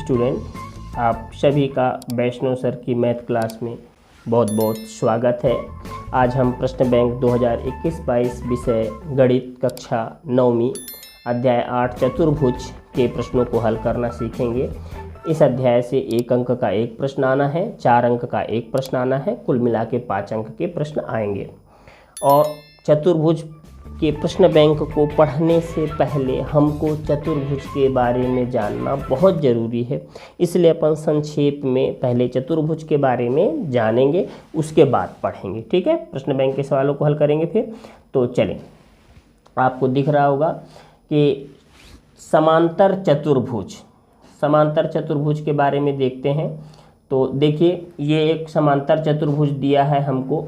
Student, आप सभी का वैष्णव सर की मैथ क्लास में बहुत बहुत स्वागत है। आज हम प्रश्न बैंक 2021-22 विषय गणित कक्षा 9वीं अध्याय 8 चतुर्भुज के प्रश्नों को हल करना सीखेंगे। इस अध्याय से 1 अंक का एक प्रश्न आना है, 4 अंक का एक प्रश्न आना है, कुल मिला के 5 अंक के प्रश्न आएंगे। और चतुर्भुज के प्रश्न बैंक को पढ़ने से पहले हमको चतुर्भुज के बारे में जानना बहुत ज़रूरी है, इसलिए अपन संक्षेप में पहले चतुर्भुज के बारे में जानेंगे, उसके बाद पढ़ेंगे। ठीक है, प्रश्न बैंक के सवालों को हल करेंगे फिर। तो चलें, आपको दिख रहा होगा कि समांतर चतुर्भुज के बारे में देखते हैं। तो देखिए, ये एक समांतर चतुर्भुज दिया है हमको।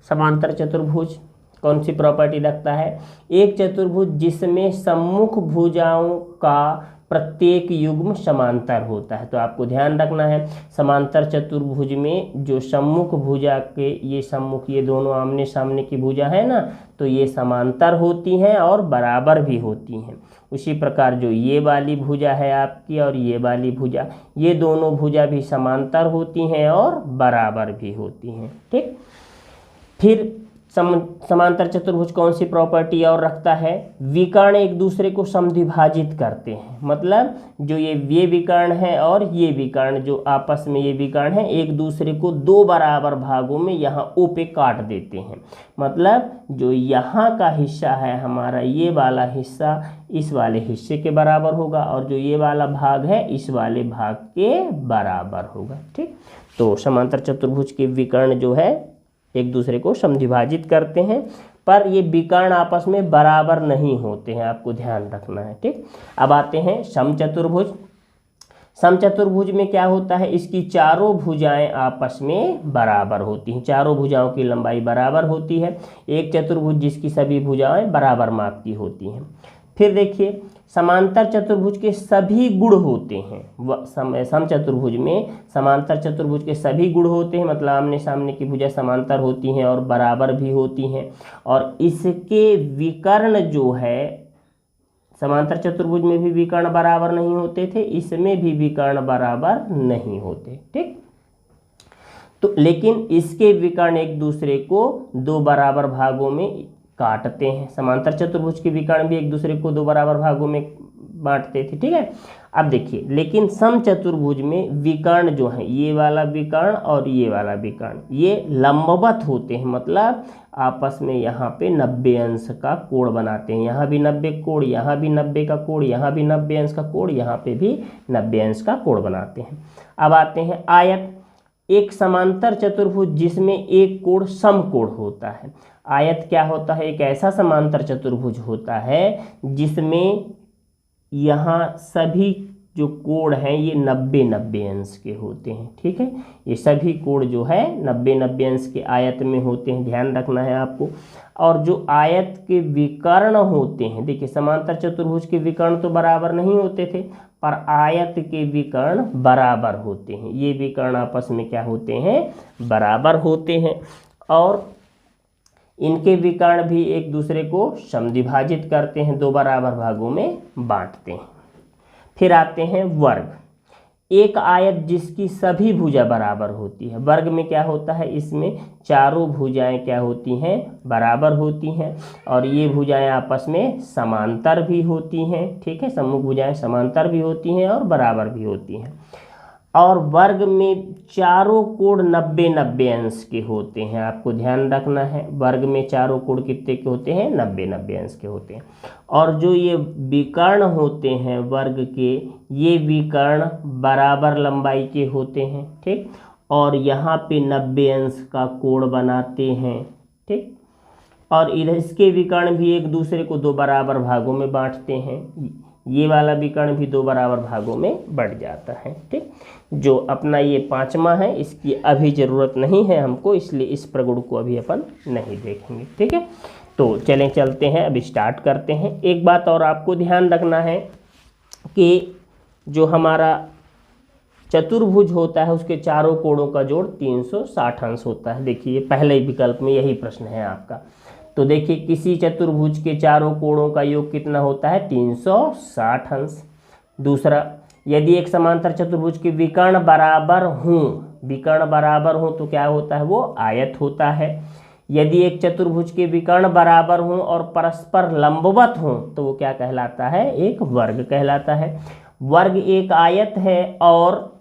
समांतर चतुर्भुज कौन सी प्रॉपर्टी रखता है? एक चतुर्भुज जिसमें सम्मुख भुजाओं का प्रत्येक युग्म समांतर होता है। तो आपको ध्यान रखना है, समांतर चतुर्भुज में जो सम्मुख भुजा के ये दोनों आमने सामने की भुजा है ना, तो ये समांतर होती हैं और बराबर भी होती हैं। उसी प्रकार जो ये वाली भुजा है आपकी और ये वाली भुजा, ये दोनों भुजा भी समांतर होती हैं और बराबर भी होती हैं। ठीक, फिर समांतर चतुर्भुज कौन सी प्रॉपर्टी और रखता है? विकर्ण एक दूसरे को समद्विभाजित करते हैं। मतलब जो ये विकर्ण है और ये विकर्ण जो आपस में ये विकर्ण है, एक दूसरे को दो बराबर भागों में यहाँ ओ पे काट देते हैं। मतलब जो यहाँ का हिस्सा है हमारा, ये वाला हिस्सा इस वाले हिस्से के बराबर होगा और जो ये वाला भाग है इस वाले भाग के बराबर होगा। ठीक, तो समांतर चतुर्भुज के विकर्ण जो है एक दूसरे को समद्विभाजित करते हैं, पर ये विकर्ण आपस में बराबर नहीं होते हैं, आपको ध्यान रखना है। ठीक, अब आते हैं समचतुर्भुज। समचतुर्भुज में क्या होता है? इसकी चारों भुजाएं आपस में बराबर होती हैं, चारों भुजाओं की लंबाई बराबर होती है। एक चतुर्भुज जिसकी सभी भुजाएं बराबर माप की होती हैं। फिर देखिए, समांतर चतुर्भुज के सभी गुण होते हैं। समचतुर्भुज में समांतर चतुर्भुज के सभी गुण होते हैं, मतलब आमने सामने की भुजा समांतर होती हैं और बराबर भी होती हैं। और इसके विकर्ण जो है, समांतर चतुर्भुज में भी विकर्ण बराबर नहीं होते थे, इसमें भी विकर्ण बराबर नहीं होते। ठीक, तो लेकिन इसके विकर्ण एक दूसरे को दो बराबर भागों में काटते हैं। समांतर चतुर्भुज के विकर्ण भी एक दूसरे को दो बराबर भागों में बांटते थे। ठीक है, अब देखिए, लेकिन समचतुर्भुज में विकर्ण जो है, ये वाला विकर्ण और ये वाला विकर्ण, ये लंबवत होते हैं। मतलब आपस में यहाँ पे 90 अंश का कोण बनाते हैं। यहाँ भी 90 कोण, यहाँ भी 90 का कोण, यहाँ भी 90 अंश का कोण, यहाँ पे भी 90 अंश का कोण बनाते हैं। अब आते हैं आयत। एक समांतर चतुर्भुज जिसमें एक कोण समकोण होता है। आयत क्या होता है? एक ऐसा समांतर चतुर्भुज होता है जिसमें यहाँ सभी जो कोण हैं ये 90-90 अंश के होते हैं। ठीक है, ये सभी कोण जो है 90-90 अंश के आयत में होते हैं, ध्यान रखना है आपको। और जो आयत के विकर्ण होते हैं, देखिए समांतर चतुर्भुज के विकर्ण तो बराबर नहीं होते थे, पर आयत के विकर्ण बराबर होते हैं। ये विकर्ण आपस में क्या होते हैं? बराबर होते हैं। और इनके विकर्ण भी एक दूसरे को समद्विभाजित करते हैं, दो बराबर भागों में बांटते हैं। फिर आते हैं वर्ग। एक आयत जिसकी सभी भुजा बराबर होती है। वर्ग में क्या होता है? इसमें चारों भुजाएं क्या होती हैं? बराबर होती हैं और ये भुजाएं आपस में समांतर भी होती हैं। ठीक है, सम्मुख भुजाएं समांतर भी होती हैं और बराबर भी होती हैं। और वर्ग में चारों कोण 90-90 अंश के होते हैं, आपको ध्यान रखना है। वर्ग में चारों कोण कितने के होते हैं? 90-90 अंश के होते हैं। और जो ये विकर्ण होते हैं वर्ग के, ये विकर्ण बराबर लंबाई के होते हैं। ठीक, और यहाँ पे 90 अंश का कोण बनाते हैं। ठीक, और इधर इसके विकर्ण भी एक दूसरे को दो बराबर भागों में बांटते हैं। ये वाला विकर्ण भी दो बराबर भागों में बढ़ जाता है। ठीक, जो अपना ये 5वां है, इसकी अभी ज़रूरत नहीं है हमको, इसलिए इस प्रगुण को अभी अपन नहीं देखेंगे। ठीक है, तो चलें चलते हैं, अभी स्टार्ट करते हैं। एक बात और आपको ध्यान रखना है कि जो हमारा चतुर्भुज होता है उसके चारों कोणों का जोड़ 360 अंश होता है। देखिए, पहले विकल्प में यही प्रश्न है आपका। तो देखिए, किसी चतुर्भुज के चारों कोणों का योग कितना होता है? 360 अंश। दूसरा, यदि एक समांतर चतुर्भुज के विकर्ण बराबर हों तो क्या होता है, वो आयत होता है। यदि एक चतुर्भुज के विकर्ण बराबर हों और परस्पर लंबवत हों तो वो क्या कहलाता है, एक वर्ग कहलाता है। वर्ग एक आयत है और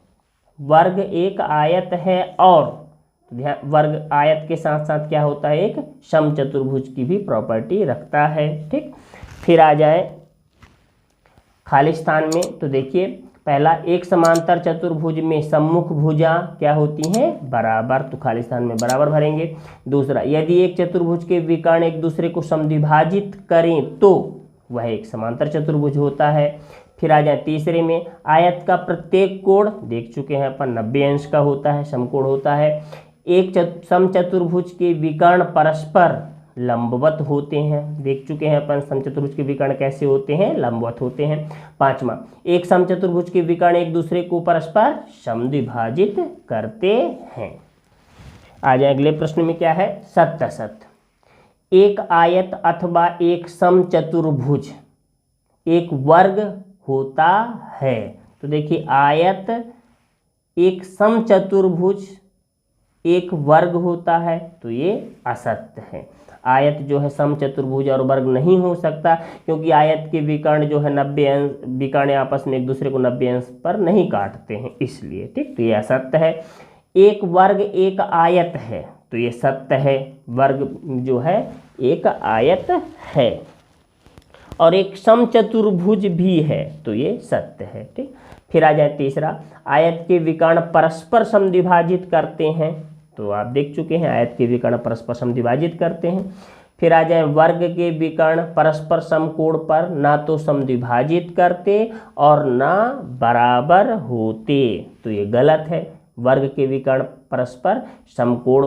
वर्ग आयत के साथ साथ क्या होता है, एक समचतुर्भुज की भी प्रॉपर्टी रखता है। ठीक, फिर आ जाए खाली स्थान में। तो देखिए पहला, एक समांतर चतुर्भुज में सम्मुख भुजा क्या होती हैं, बराबर, तो खाली स्थान में बराबर भरेंगे। दूसरा, यदि एक चतुर्भुज के विकर्ण एक दूसरे को समद्विभाजित करें तो वह एक समांतर चतुर्भुज होता है। फिर आ जाए तीसरे में, आयत का प्रत्येक कोण देख चुके हैं अपन 90 अंश का होता है, समकोण होता है। एक समचतुर्भुज के विकर्ण परस्पर लंबवत होते हैं, देख चुके हैं अपन समचतुर्भुज के विकर्ण कैसे होते हैं, लंबवत होते हैं। पांचवा, एक समचतुर्भुज के विकर्ण एक दूसरे को परस्पर समद्विभाजित करते हैं। आ जाए अगले प्रश्न में, क्या है, सत्य। एक आयत अथवा एक समचतुर्भुज एक वर्ग होता है। तो देखिए आयत एक समचतुर्भुज एक वर्ग होता है, तो ये असत्य है। आयत जो है समचतुर्भुज और वर्ग नहीं हो सकता, क्योंकि आयत के विकर्ण जो है 90 अंश, विकर्ण आपस में एक दूसरे को 90 अंश पर नहीं काटते हैं, इसलिए। ठीक, तो ये असत्य है। एक वर्ग एक आयत है, तो ये सत्य है, वर्ग जो है एक आयत है। और एक समचतुर्भुज भी है, तो ये सत्य है। ठीक, फिर आ जाए तीसरा, आयत के विकर्ण परस्पर समद्विभाजित करते हैं, तो आप देख चुके हैं आयत के विकर्ण परस्पर समद्विभाजित करते हैं। फिर आ जाए वर्ग के विकर्ण परस्पर समकोण पर ना तो समद्विभाजित करते और ना बराबर होते, तो ये गलत है। वर्ग के विकर्ण परस्पर समकोण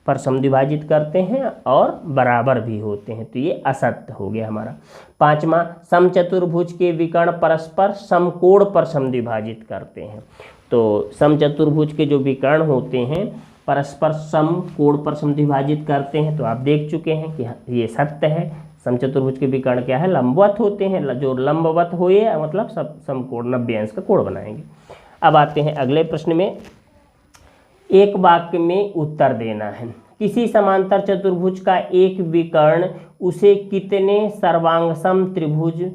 पर समद्विभाजित करते हैं और बराबर भी होते हैं, तो ये असत्य हो गया हमारा। पांचवा, समचतुर्भुज के विकर्ण परस्पर समकोण पर समद्विभाजित करते हैं। तो समचतुर्भुज के जो विकर्ण होते हैं परस्पर समकोण पर समद्विभाजित करते हैं, तो आप देख चुके हैं कि ये सत्य है। समचतुर्भुज के विकर्ण क्या है, लंबवत होते हैं, जो लंबवत हुए मतलब सब समकोण 90 अंश का कोण बनाएंगे। अब आते हैं अगले प्रश्न में, एक वाक्य में उत्तर देना है। किसी समांतर चतुर्भुज का एक विकर्ण उसे कितने सर्वांगसम त्रिभुज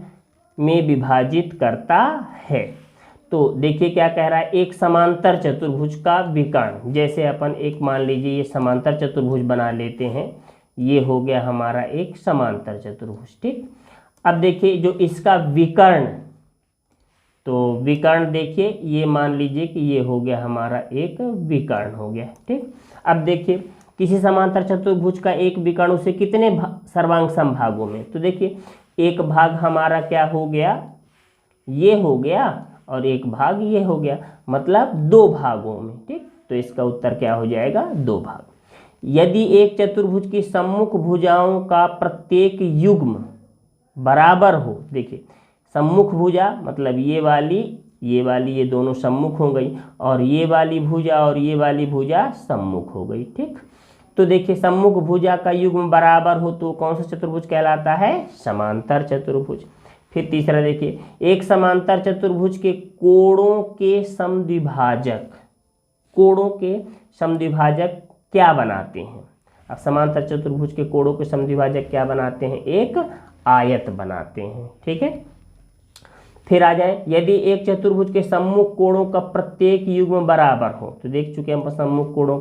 में विभाजित करता है। तो देखिए क्या कह रहा है, एक समांतर चतुर्भुज का विकर्ण, जैसे अपन एक मान लीजिए ये समांतर चतुर्भुज बना लेते हैं, ये हो गया हमारा एक समांतर चतुर्भुज। ठीक, अब देखिए जो इसका विकर्ण, तो विकर्ण देखिए ये मान लीजिए कि ये हो गया हमारा एक विकर्ण हो गया। ठीक, अब देखिए किसी समांतर चतुर्भुज का एक विकर्ण उसे कितने सर्वांग समभागों में, तो देखिए एक भाग हमारा क्या हो गया, ये हो गया, और एक भाग ये हो गया, मतलब 2 भागों में। ठीक, तो इसका उत्तर क्या हो जाएगा, 2 भाग। यदि एक चतुर्भुज की सम्मुख भुजाओं का प्रत्येक युग्म बराबर हो, देखिए सम्मुख भुजा मतलब ये वाली ये दोनों सम्मुख हो गई, और ये वाली भुजा और ये वाली भुजा सम्मुख हो गई। ठीक, तो देखिए सम्मुख भुजा का युग्म बराबर हो तो कौन सा चतुर्भुज कहलाता है, समांतर चतुर्भुज। फिर तीसरा देखिए, एक समांतर चतुर्भुज के कोणों के समद्विभाजक क्या बनाते हैं। अब समांतर चतुर्भुज के कोणों के समद्विभाजक क्या बनाते हैं, एक आयत बनाते हैं। ठीक है, फिर आ जाए, यदि एक चतुर्भुज के सम्मुख कोणों का प्रत्येक युग्म बराबर हो, तो देख चुके हैं हम सम्मुख कोणों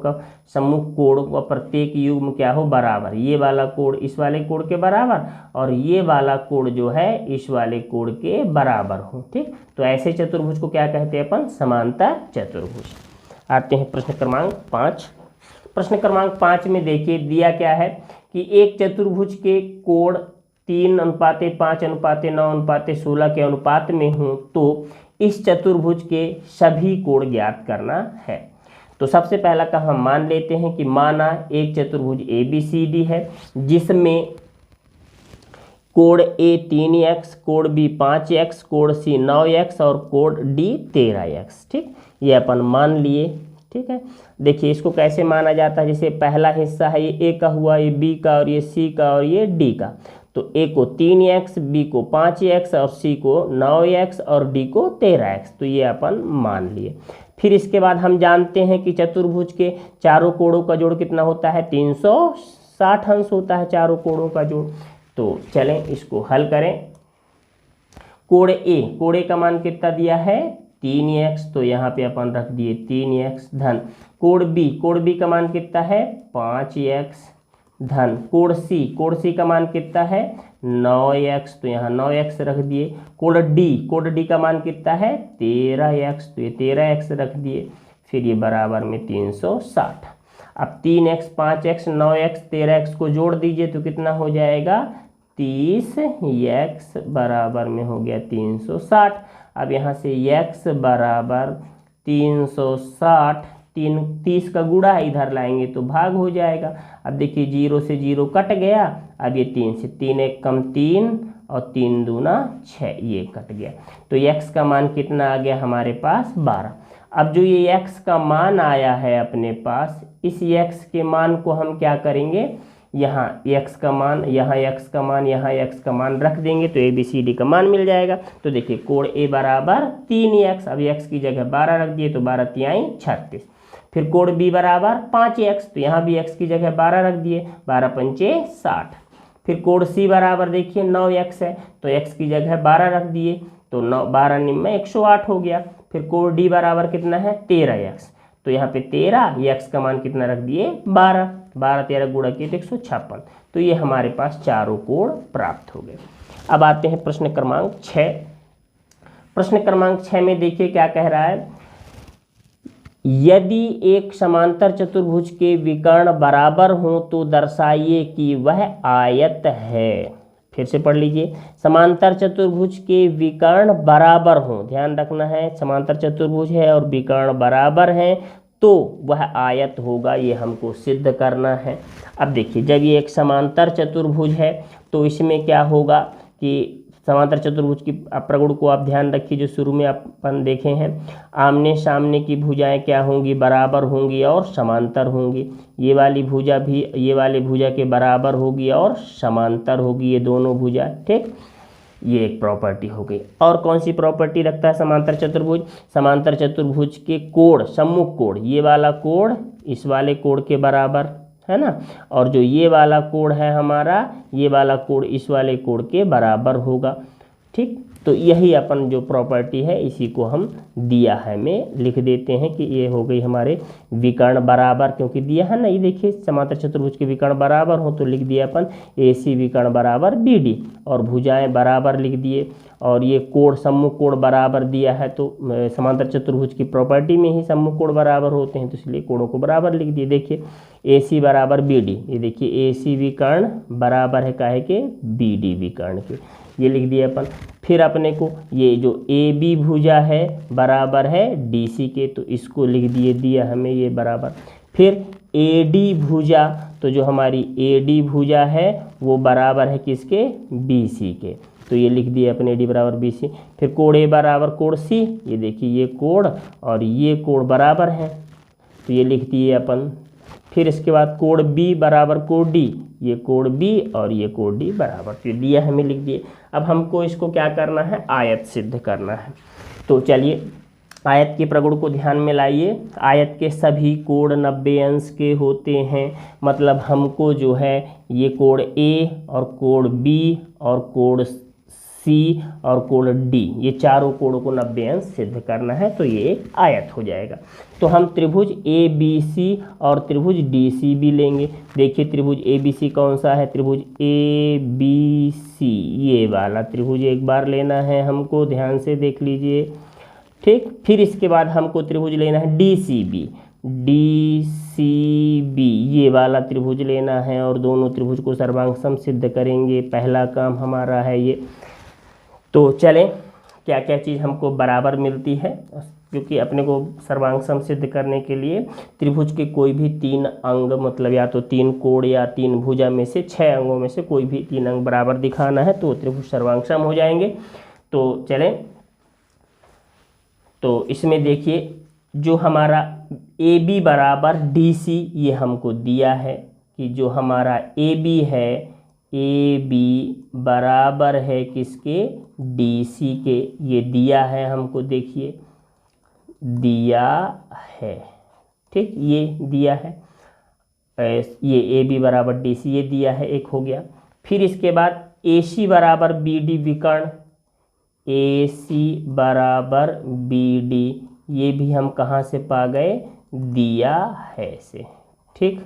का प्रत्येक युग्म क्या हो, बराबर। ये वाला कोण इस वाले कोण के बराबर और ये वाला कोण जो है इस वाले कोण के बराबर हो। ठीक, तो ऐसे चतुर्भुज को क्या कहते हैं अपन, समांतर चतुर्भुज। आते हैं प्रश्न क्रमांक 5। प्रश्न क्रमांक 5 में देखिए दिया क्या है कि एक चतुर्भुज के कोण 3:5:9:16 के अनुपात में हो तो इस चतुर्भुज के सभी कोण ज्ञात करना है। तो सबसे पहला का हम मान लेते हैं कि माना एक चतुर्भुज ABCD है जिसमें कोण A 3x, कोण B 5x, कोण C 9x और कोण D 13x। ठीक, ये अपन मान लिए। ठीक है, देखिए इसको कैसे माना जाता है, जैसे पहला हिस्सा है ये A का हुआ, ये B का और ये C का और ये D का। तो ए को 3x, बी को 5x और सी को 9x और डी को 13x, तो ये अपन मान लिए। फिर इसके बाद हम जानते हैं कि चतुर्भुज के चारों कोणों का जोड़ कितना होता है, 360 अंश होता है चारों कोणों का जोड़। तो चलें इसको हल करें। कोण ए का मान कितना दिया है, 3x, तो यहाँ पे अपन रख दिए 3x धन। कोण बी का मान कितना है, 5x धन। कोण सी का मान कितना है, 9x, तो यहाँ 9x रख दिए। कोण डी का मान कितना है, 13x, तो ये 13x रख दिए। फिर ये बराबर में 360। अब 3x 5x 9x 13x को जोड़ दीजिए तो कितना हो जाएगा, 30x बराबर में हो गया 360। अब यहाँ से x बराबर 360, 30 का गुणा इधर लाएंगे तो भाग हो जाएगा। अब देखिए 0 से 0 कट गया। अब ये 3 से 3 एक कम 3 और 3 दूना 6, ये कट गया। तो x का मान कितना आ गया हमारे पास, 12। अब जो ये x का मान आया है अपने पास, इस x के मान को हम क्या करेंगे, यहाँ x का मान, यहाँ x का मान, यहाँ x का मान रख देंगे तो ABCD का मान मिल जाएगा। तो देखिए कोण A बराबर 3x, अब x की जगह 12 रख दिए तो 12 तिहाई 36। फिर कोण B बराबर 5x, तो यहाँ भी x की जगह 12 रख दिए, 12 पंचे 60। फिर कोण C बराबर देखिए 9x है, तो x की जगह 12 रख दिए तो 12 निम्न 108 हो गया। फिर कोण D बराबर कितना है, 13x, तो यहाँ पे 13, x का मान कितना रख दिए, 12, 12 13 गुणा किए तो 156। तो ये हमारे पास चारों कोण प्राप्त हो गए। अब आते हैं प्रश्न क्रमांक 6। प्रश्न क्रमांक 6 में देखिए क्या कह रहा है, यदि एक समांतर चतुर्भुज के विकर्ण बराबर हों तो दर्शाइए कि वह आयत है। फिर से पढ़ लीजिए, समांतर चतुर्भुज के विकर्ण बराबर हों, ध्यान रखना है समांतर चतुर्भुज है और विकर्ण बराबर हैं तो वह आयत होगा, ये हमको सिद्ध करना है। अब देखिए जब ये एक समांतर चतुर्भुज है तो इसमें क्या होगा कि समांतर चतुर्भुज की प्रगुण को आप ध्यान रखिए, जो शुरू में अपन देखे हैं, आमने सामने की भुजाएं क्या होंगी, बराबर होंगी और समांतर होंगी। ये वाली भुजा भी ये वाली भुजा के बराबर होगी और समांतर होगी, ये दोनों भुजा, ठीक। ये एक प्रॉपर्टी हो गई। और कौन सी प्रॉपर्टी रखता है समांतर चतुर्भुज, समांतर चतुर्भुज के कोण, सम्मुख कोण, ये वाला कोण इस वाले कोण के बराबर है ना, और जो ये वाला कोण है हमारा, ये वाला कोण इस वाले कोण के बराबर होगा, ठीक। तो यही अपन जो प्रॉपर्टी है इसी को हम दिया है में लिख देते हैं कि ये हो गई हमारे विकर्ण बराबर, क्योंकि दिया है ना, ये देखिए समांतर चतुर्भुज के विकर्ण बराबर हो तो लिख दिया अपन AC विकर्ण बराबर BD, और भुजाएं बराबर लिख दिए, और ये कोण सम्मुख कोण बराबर दिया है तो समांतर चतुर्भुज की प्रॉपर्टी में ही सम्मुख कोण बराबर होते हैं तो इसलिए कोणों को बराबर लिख दिए। देखिए AC बराबर BD, ये देखिए AC विकर्ण बराबर है काहे के, BD विकर्ण के, ये लिख दिया अपन। फिर अपने को ये जो AB भुजा है बराबर है DC के, तो इसको लिख दिया हमें ये बराबर। फिर AD भुजा, तो जो हमारी AD भुजा है वो बराबर है किसके, BC के, तो ये लिख दिए अपने AD बराबर BC। फिर कोण A बराबर कोण C, ये देखिए ये कोण और ये कोण बराबर है तो ये लिख दिए अपन। फिर इसके बाद कोण B बराबर कोण D, ये कोण B और ये कोण D बराबर, तो दिया हमें लिख दिए। अब हमको इसको क्या करना है, आयत सिद्ध करना है। तो चलिए आयत के प्रगुण को ध्यान में लाइए। आयत के सभी कोण 90 अंश के होते हैं, मतलब हमको जो है ये कोण A और कोण B और कोण C और कोण D, ये चारों कोणों को 90 अंश सिद्ध करना है, तो ये एक आयत हो जाएगा। तो हम त्रिभुज ABC और त्रिभुज DC भी लेंगे। देखिए त्रिभुज ABC कौन सा है, त्रिभुज ABC, ये वाला त्रिभुज एक बार लेना है हमको, ध्यान से देख लीजिए, ठीक। फिर इसके बाद हमको त्रिभुज लेना है DCB, ये वाला त्रिभुज लेना है और दोनों त्रिभुज को सर्वांग सम सिद्ध करेंगे, पहला काम हमारा है ये। तो चलें क्या क्या चीज़ हमको बराबर मिलती है, क्योंकि अपने को सर्वांग सम सिद्ध करने के लिए त्रिभुज के कोई भी 3 अंग, मतलब या तो 3 कोण या 3 भुजा में से 6 अंगों में से कोई भी 3 अंग बराबर दिखाना है तो त्रिभुज सर्वांग सम हो जाएंगे। तो चलें, तो इसमें देखिए जो हमारा AB बराबर DC, ये हमको दिया है कि जो हमारा AB है ए बी बराबर है किसके, डी सी के। ये दिया है हमको, देखिए दिया है, ठीक, ये दिया है, ये ए बी बराबर डी सी, ये दिया है, एक हो गया। फिर इसके बाद ए सी बराबर बी डी विकर्ण, ए सी बराबर बी डी, ये भी हम कहाँ से पा गए, दिया है से, ठीक।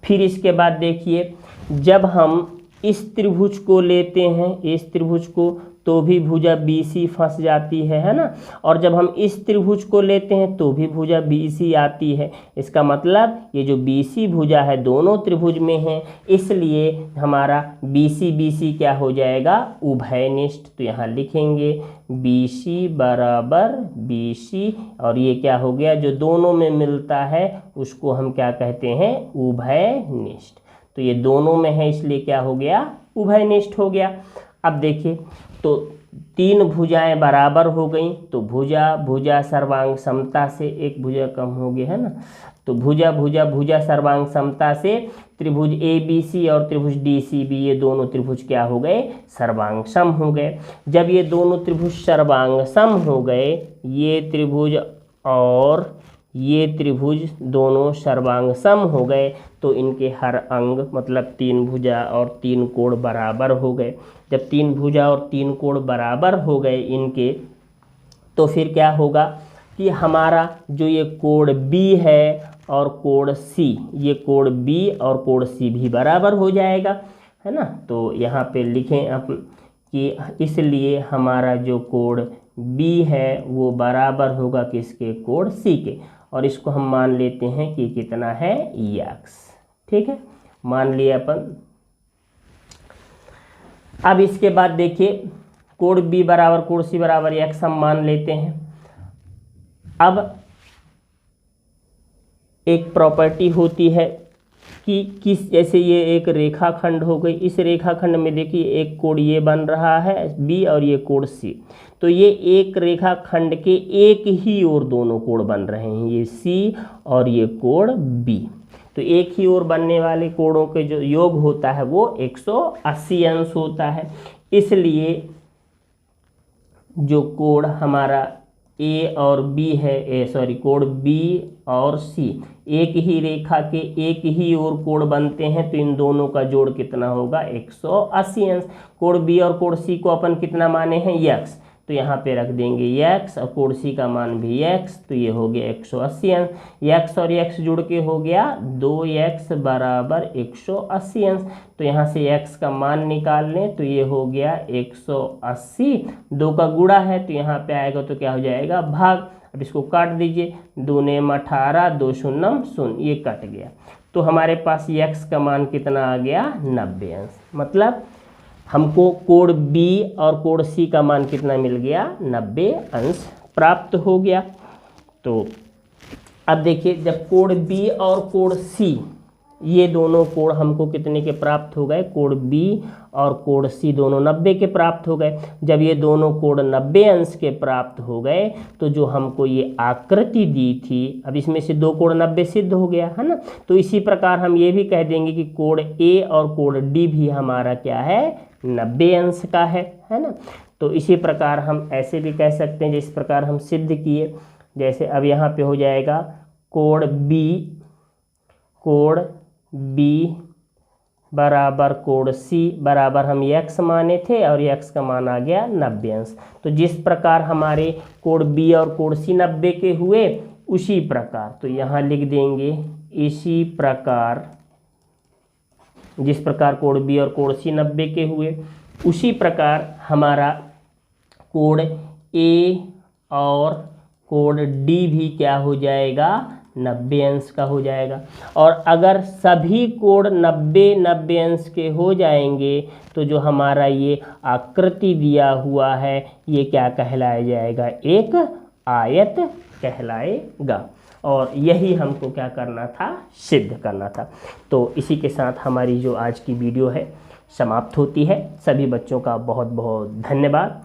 फिर इसके बाद देखिए, जब हम इस त्रिभुज को लेते हैं, इस त्रिभुज को, तो भी भुजा बी सी फंस जाती है ना। और जब हम इस त्रिभुज को लेते हैं तो भी भुजा बी सी आती है। इसका मतलब ये जो बी सी भुजा है दोनों त्रिभुज में है, इसलिए हमारा बी सी क्या हो जाएगा, उभयनिष्ठ। तो यहाँ लिखेंगे बी सी बराबर बी सी, और ये क्या हो गया, जो दोनों में मिलता है उसको हम क्या कहते हैं, उभयनिष्ठ। तो ये दोनों में है इसलिए क्या हो गया, उभयनिष्ठ हो गया। अब देखिए, तो तीन भुजाएं बराबर हो गई, तो भुजा सर्वांग समता से, एक भुजा कम हो गया है ना, तो भुजा सर्वांग समता से त्रिभुज ए बी सी और त्रिभुज डी सी बी, ये दोनों त्रिभुज क्या हो गए, सर्वांग सम हो गए। जब ये दोनों त्रिभुज सर्वांग सम हो गए, ये त्रिभुज और ये त्रिभुज दोनों सर्वांग सम हो गए, तो इनके हर अंग मतलब तीन भुजा और तीन कोण बराबर हो गए। जब तीन भुजा और तीन कोण बराबर हो गए इनके, तो फिर क्या होगा कि हमारा जो ये कोण B है और कोण C, ये कोण B और कोण C भी बराबर हो जाएगा, है ना। तो यहाँ पे लिखें आप कि इसलिए हमारा जो कोण B है वो बराबर होगा किसके, कोण C के। और इसको हम मान लेते हैं कि कितना है, x, ठीक है, मान लिया अपन। अब इसके बाद देखिए, कोण B बराबर कोण C बराबर x हम मान लेते हैं। अब एक प्रॉपर्टी होती है कि जैसे ये एक रेखाखंड हो गई, इस रेखाखंड में देखिए एक कोण ये बन रहा है B और ये कोण C, तो ये एक रेखाखंड के एक ही ओर दोनों कोण बन रहे हैं, ये C और ये कोण B। तो एक ही ओर बनने वाले कोणों के जो योग होता है वो 180 अंश होता है। इसलिए जो कोण हमारा A और B है, कोण B और C एक ही रेखा के एक ही ओर कोण बनते हैं, तो इन दोनों का जोड़ कितना होगा, 180 अंश। कोण B और कोण C को अपन कितना माने हैं, x, तो यहाँ पे रख देंगे x, और कोण C का मान भी x, तो ये हो गया 180 अंश। x और x जुड़ के हो गया 2x बराबर 180 अंश। तो यहाँ से x का मान निकाल लें, तो ये हो गया 180, 2 का गुणा है तो यहाँ पे आएगा तो क्या हो जाएगा, भाग। अब इसको काट दीजिए, 2 ने 18, 2 शून्यम 0, ये कट गया। तो हमारे पास x का मान कितना आ गया, 90 अंश। मतलब हमको कोण B और कोण C का मान कितना मिल गया, 90 अंश प्राप्त हो गया। तो अब देखिए, जब कोण B और कोण C ये दोनों कोण हमको कितने के प्राप्त हो गए, कोण B और कोण C दोनों 90 के प्राप्त हो गए। जब ये दोनों कोण 90 अंश के प्राप्त हो गए, तो जो हमको ये आकृति दी थी, अब इसमें से 2 कोण 90 सिद्ध हो गया, है ना। तो इसी प्रकार हम ये भी कह देंगे कि कोण A और कोण D भी हमारा क्या है, 90 अंश का है ना। तो इसी प्रकार हम ऐसे भी कह सकते हैं जिस प्रकार हम सिद्ध किए। जैसे अब यहाँ पे हो जाएगा कोण B बराबर कोण C बराबर हम x माने थे और x का मान आ गया 90 अंश। तो जिस प्रकार हमारे कोण B और कोण C 90 के हुए, उसी प्रकार, तो यहाँ लिख देंगे इसी प्रकार, जिस प्रकार कोण B और कोण C 90 के हुए, उसी प्रकार हमारा कोण A और कोण D भी क्या हो जाएगा, 90 अंश का हो जाएगा। और अगर सभी कोण 90 अंश के हो जाएंगे, तो जो हमारा ये आकृति दिया हुआ है ये क्या कहलाया जाएगा, एक आयत कहलाएगा। और यही हमको क्या करना था, सिद्ध करना था। तो इसी के साथ हमारी जो आज की वीडियो है समाप्त होती है। सभी बच्चों का बहुत बहुत धन्यवाद।